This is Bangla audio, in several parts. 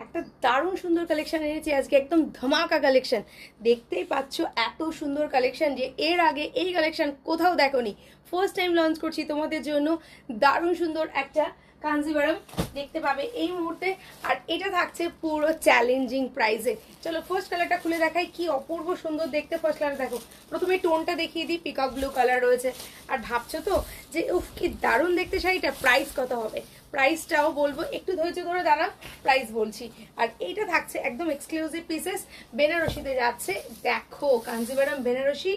একটা দারুণ সুন্দর কালেকশন এনেছি আজকে, একদম ধামাকা কালেকশন। দেখতেই পাচ্ছ এত সুন্দর কালেকশন যে এর আগে এই কালেকশন কোথাও দেখোনি। ফার্স্ট টাইম লঞ্চ করছি তোমাদের জন্য। দারুণ সুন্দর একটা কাঞ্জিভারম দেখতে পাবে এই মুহূর্তে, আর এটা থাকছে পুরো চ্যালেঞ্জিং প্রাইসে। চলো ফার্স্ট কালারটা খুলে দেখাই, কি অপূর্ব সুন্দর দেখতে। ফার্স্ট কালার দেখো, প্রথমে টোনটা দেখিয়ে দিই, পিকক ব্লু কালার রয়েছে। আর ভাবছো তো যে উফ কি দারুণ দেখতে শাড়িটা, প্রাইস কত হবে? প্রাইসটাও বলবো, একটু ধৈর্য ধরে দাঁড়া, প্রাইস বলছি। আর এইটা থাকছে একদম এক্সক্লুসিভ পিসেস, বেনারসিতে যাচ্ছে। দেখো কাঞ্জিভারম বেনারসি।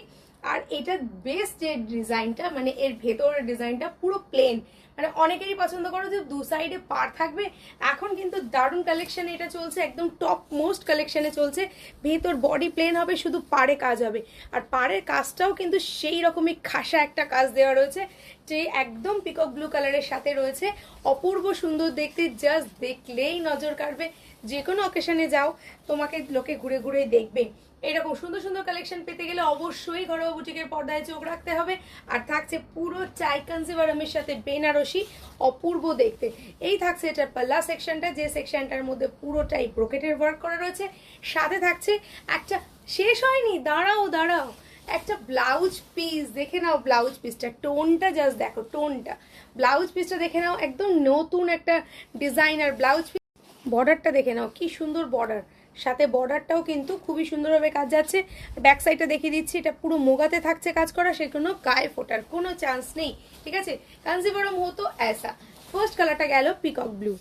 আর এটার বেস্ট যে ডিজাইনটা, মানে এর ভেতরের ডিজাইনটা পুরো প্লেন, মানে অনেকেরই পছন্দ করো যে দু সাইডে পার থাকবে। এখন কিন্তু দারুণ কালেকশনে এটা চলছে, একদম টপ মোস্ট কালেকশনে চলছে। ভেতর বডি প্লেন হবে, শুধু পাড়ে কাজ হবে। আর পাড়ের কাজটাও কিন্তু সেই রকমই খাসা একটা কাজ দেওয়া রয়েছে, যে একদম পিকক ব্লু কালারের সাথে রয়েছে। অপূর্ব সুন্দর দেখতে, জাস্ট দেখলেই নজর কাড়বে। যে কোনো অকেশনে যাও, তোমাকে লোকে ঘুরে ঘুরে দেখবে। এরকম সুন্দর সুন্দর কালেকশন পেতে গেলে অবশ্যই ঘরোয়া বুটিকের পর্দায় চোখ রাখতে হবে। আর থাকছে পুরো চাই কাঞ্জিভারমের সাথে বেনারসি, অপূর্ব দেখতে। এই থাকছে এটা পাল্লা সেকশনটা, যে সেকশনটার মধ্যে পুরোটাই ব্রোকেটের ওয়ার্ক করা রয়েছে। সাথে থাকছে একটা, শেষ হয়নি, দাঁড়াও দাঁড়াও, একটা ব্লাউজ পিস দেখে নাও। ব্লাউজ পিসটা টোনটা জাস্ট দেখো, টোনটা ব্লাউজ পিসটা দেখে নাও, একদম নতুন একটা ডিজাইনার ব্লাউজ পিস। বর্ডারটা দেখে নাও, কি সুন্দর বর্ডার, সাথে বর্ডারটাও কিন্তু খুবই সুন্দরভাবে কাজ যাচ্ছে। ব্যাক সাইডটা দেখিয়ে দিচ্ছি, এটা পুরো মোগাতে থাকছে কাজ করা, সে কোনো গায়ে ফোটার কোনো চান্স নেই। ঠিক আছে, কাঞ্জিভারম হতো ऐसा। ফার্স্ট কালারটা গেল পিকক ব্লু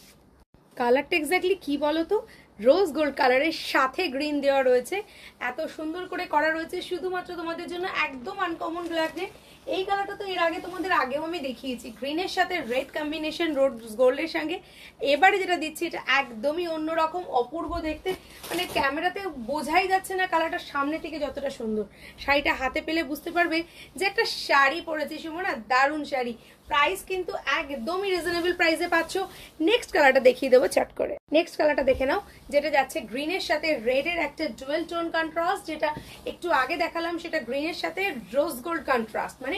কালারটা, এক্স্যাক্টলি কি বলো তো, রোজ গোল্ড কালারের সাথে গ্রিন দেওয়া রয়েছে। এত সুন্দর করে করা রয়েছে শুধুমাত্র তোমাদের জন্য, একদম আনকমন লাগবে। এই কালারটা তো এর আগে তোমাদের আগেও আমি দেখিয়েছি, গ্রিনের সাথে রেড কম্বিনেশন, রোজ গোল্ডের সঙ্গে। এবারে যেটা দিচ্ছি এটা একদমই অন্যরকম, অপূর্ব দেখতে। মানে ক্যামেরাতে বোঝাই যাচ্ছে না কালারটা সামনে থেকে যতটা সুন্দর। শাড়িটা হাতে পেলে বুঝতে পারবে যে একটা শাড়ি পরেছি সুমনা, দারুণ শাড়ি। প্রাইস কিন্তু একদমই রিজনেবল প্রাইসে পাচ্ছ। নেক্সট কালারটা দেখিয়ে দেবো চট করে। নেক্সট কালারটা দেখে নাও, যেটা যাচ্ছে গ্রিনের সাথে রেডের একটা ডুয়েল টোন কন্ট্রাস্ট। যেটা একটু আগে দেখালাম সেটা গ্রিনের সাথে রোজ গোল্ড কন্ট্রাস্ট। মানে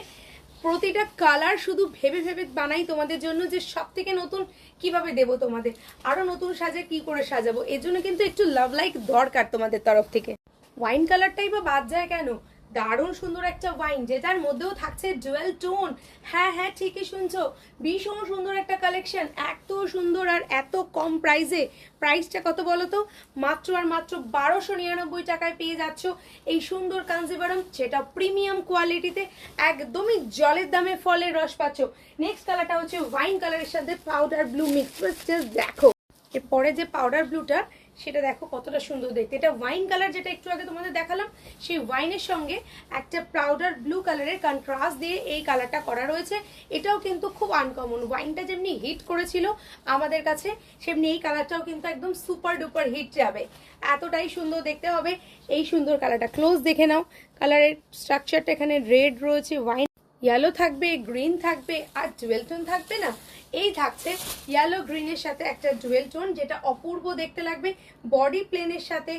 প্রতিটা কালার শুধু ভেবে ভেবে বানাই তোমাদের জন্য, যে সব থেকে নতুন কিভাবে দেবো তোমাদের, আরো নতুন সাজে কি করে সাজাবো। এর জন্য কিন্তু একটু লাভ লাইক দরকার তোমাদের তরফ থেকে। ওয়াইন কালারটাই বা বাদ যায় কেন? দারুণ সুন্দর একটা ওয়াইন, যেটার মধ্যেও থাকছে ডুয়েল টোন। হ্যাঁ হ্যাঁ, ঠিকই শুনছো, ভীষণ সুন্দর একটা কালেকশন, এত সুন্দর আর এত কম প্রাইসে। প্রাইসটা কত বলো তো? মাত্র আর মাত্র 1299 টাকায় পেয়ে যাচ্ছ এই সুন্দর কাঞ্জিভারম, যেটা প্রিমিয়াম কোয়ালিটিতে, একদমই জলের দামে ফলের রস পাচ্ছ। নেক্সট কালারটা হচ্ছে ওয়াইন কালারের সাথে পাউডার ব্লু মিক্স। জাস্ট দেখো এরপরে যে পাউডার ব্লুটা, সেটা দেখো কতটা সুন্দর দেখতে। এটা ওয়াইন কালার, যেটা একটু আগে তোমাদের দেখালাম, সেই ওয়াইনের সঙ্গে একটা পাউডার ব্লু কালারের কন্ট্রাস্ট দিয়ে এই কালারটা করা রয়েছে। এটাও কিন্তু খুব আনকমন। ওয়াইনটা যেমনি হিট করেছিল আমাদের কাছে, সেমনি এই কালারটাও কিন্তু একদম সুপার ডুপার হিট যাবে। এতটাই সুন্দর দেখতে হবে এই সুন্দর কালারটা। ক্লোজ দেখে নাও, কালারের স্ট্রাকচারটা এখানে রেড রয়েছে, ওয়াইন ইয়েলো থাকবে, গ্রিন থাকবে, আর ডুয়েল টোন থাকবে না। এই থাকছে ইয়েলো গ্রিনের সাথে একটা ডুয়েল টোন, যেটা অপূর্ব দেখতে লাগবে। বডি প্লেনের সাথে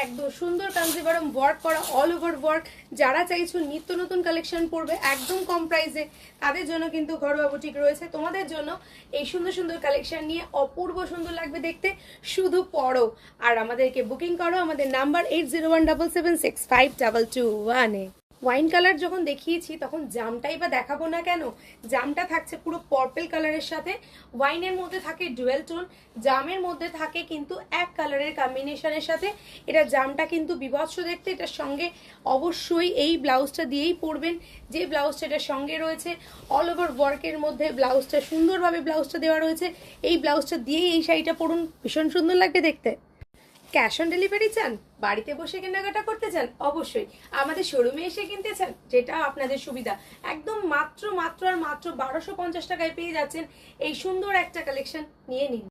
একদম সুন্দর কাঞ্জিভারম ওয়ার্ক করা, অল ওভার ওয়ার্ক। যারা চাইছো নিত্য নতুন কালেকশন পড়বে একদম কম প্রাইসে, তাদের জন্য কিন্তু ঘরোয়া বুটিক রয়েছে তোমাদের জন্য। এই সুন্দর সুন্দর কালেকশন নিয়ে অপূর্ব সুন্দর লাগবে দেখতে, শুধু পড়ো আর আমাদেরকে বুকিং করো। আমাদের নাম্বার 8017765221-এ। ওয়াইন কালার যখন দেখিয়েছি তখন জামটাই বা দেখাবো না কেন? জামটা থাকছে পুরো পার্পল কালারের সাথে, ওয়াইনের মধ্যে থাকে ডুয়েল টোন, জামের মধ্যে থাকে কিন্তু এক কালারের কম্বিনেশনের সাথে। এটা জামটা কিন্তু বিভৎস দেখতে। এটার সঙ্গে অবশ্যই এই ব্লাউজটা দিয়েই পরবেন, যে ব্লাউজটা এটার সঙ্গে রয়েছে। অল ওভার ওয়ার্কের মধ্যে ব্লাউজটা সুন্দরভাবে ব্লাউজটা দেওয়া রয়েছে। এই ব্লাউজটা দিয়েই এই শাড়িটা পরুন, ভীষণ সুন্দর লাগবে দেখতে। ক্যাশ অন ডেলিভারি চান, বাড়িতে বসে কেনাকাটা করতে চান, অবশ্যই আমাদের শোরুমে এসে কিনতে চান, যেটা আপনাদের সুবিধা। একদম মাত্র মাত্র আর মাত্র 1250 টাকায় পেয়ে যাচ্ছেন এই সুন্দর একটা কালেকশন। নিয়ে নিন।